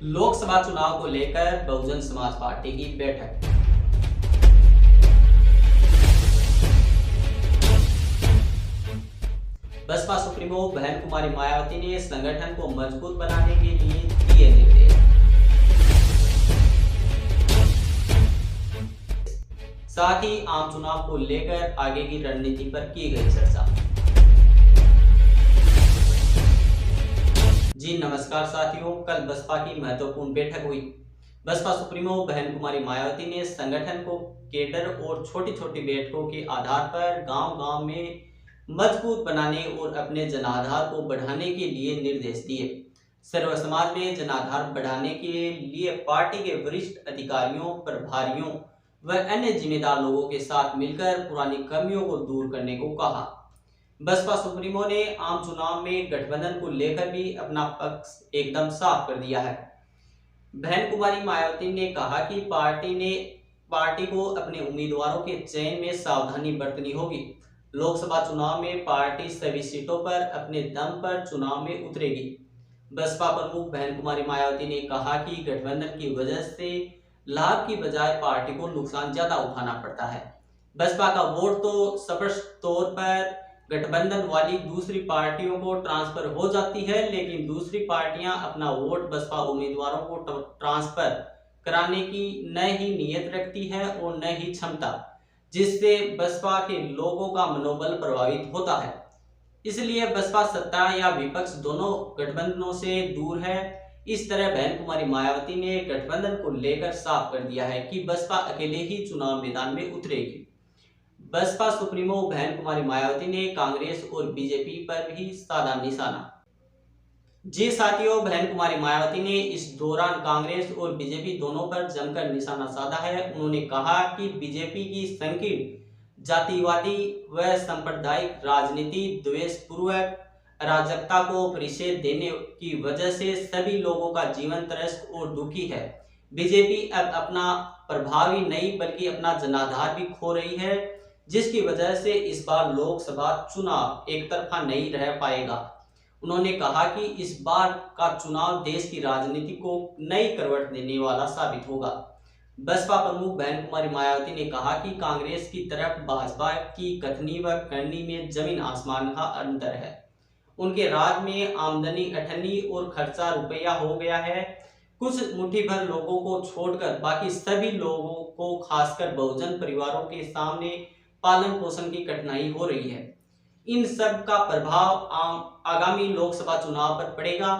लोकसभा चुनाव को लेकर बहुजन समाज पार्टी की बैठक। बसपा सुप्रीमो बहन कुमारी मायावती ने संगठन को मजबूत बनाने के लिए दिए निर्देश। साथ ही आम चुनाव को लेकर आगे की रणनीति पर की गई चर्चा। जी नमस्कार साथियों, कल बसपा की महत्वपूर्ण बैठक हुई। बसपा सुप्रीमो बहन कुमारी मायावती ने संगठन को केडर और छोटी छोटी बैठकों के आधार पर गांव-गांव में मजबूत बनाने और अपने जनाधार को बढ़ाने के लिए निर्देश दिए। सर्व समाज में जनाधार बढ़ाने के लिए पार्टी के वरिष्ठ अधिकारियों, प्रभारियों व अन्य जिम्मेदार लोगों के साथ मिलकर पुरानी कमियों को दूर करने को कहा। बसपा सुप्रीमो ने आम चुनाव में गठबंधन को लेकर भी अपना पक्ष एकदम साफ कर दिया है। बहन कुमारी मायावती ने कहा कि पार्टी को अपने उम्मीदवारों के चयन में सावधानी बरतनी होगी। लोकसभा चुनाव में पार्टी सभी सीटों पर अपने दम पर चुनाव में उतरेगी। बसपा प्रमुख बहन कुमारी मायावती ने कहा कि गठबंधन की वजह से लाभ की बजाय पार्टी को नुकसान ज्यादा उठाना पड़ता है। बसपा का वोट तो स्पष्ट तौर पर गठबंधन वाली दूसरी पार्टियों को ट्रांसफर हो जाती है, लेकिन दूसरी पार्टियां अपना वोट बसपा उम्मीदवारों को ट्रांसफर कराने की न ही नीयत रखती है और न ही क्षमता, जिससे बसपा के लोगों का मनोबल प्रभावित होता है। इसलिए बसपा सत्ता या विपक्ष दोनों गठबंधनों से दूर है। इस तरह बहन कुमारी मायावती ने गठबंधन को लेकर साफ कर दिया है कि बसपा अकेले ही चुनाव मैदान में उतरेगी। बसपा सुप्रीमो बहन कुमारी मायावती ने कांग्रेस और बीजेपी पर भी साधा निशाना। जी साथियों, बहन कुमारी मायावती ने इस दौरान कांग्रेस और बीजेपी दोनों पर जमकर निशाना साधा है। उन्होंने कहा कि बीजेपी की संकीर्ण जातिवादी व सांप्रदायिक राजनीति द्वेषपूर्वक अराजकता को परिचय देने की वजह से सभी लोगों का जीवन त्रस्त और दुखी है। बीजेपी अब अपना प्रभाव ही नहीं बल्कि अपना जनाधार भी खो रही है, जिसकी वजह से इस बार लोकसभा चुनाव एक तरफा नहीं रह पाएगा। उन्होंने कहा कि इस बार का चुनाव देश की राजनीति को नई करवट देने वाला साबित होगा। बसपा प्रमुख बहन कुमारी मायावती ने कहा कि कांग्रेस की तरफ भाजपा की कथनी व करनी में जमीन आसमान का अंतर है। उनके राज में आमदनी अठन्नी और खर्चा रुपया हो गया है। कुछ मुट्ठी भर लोगों को छोड़कर बाकी सभी लोगों को, खासकर बहुजन परिवारों के सामने पालन पोषण की कठिनाई हो रही है। इन सब का प्रभाव आगामी लोकसभा चुनाव पर पड़ेगा।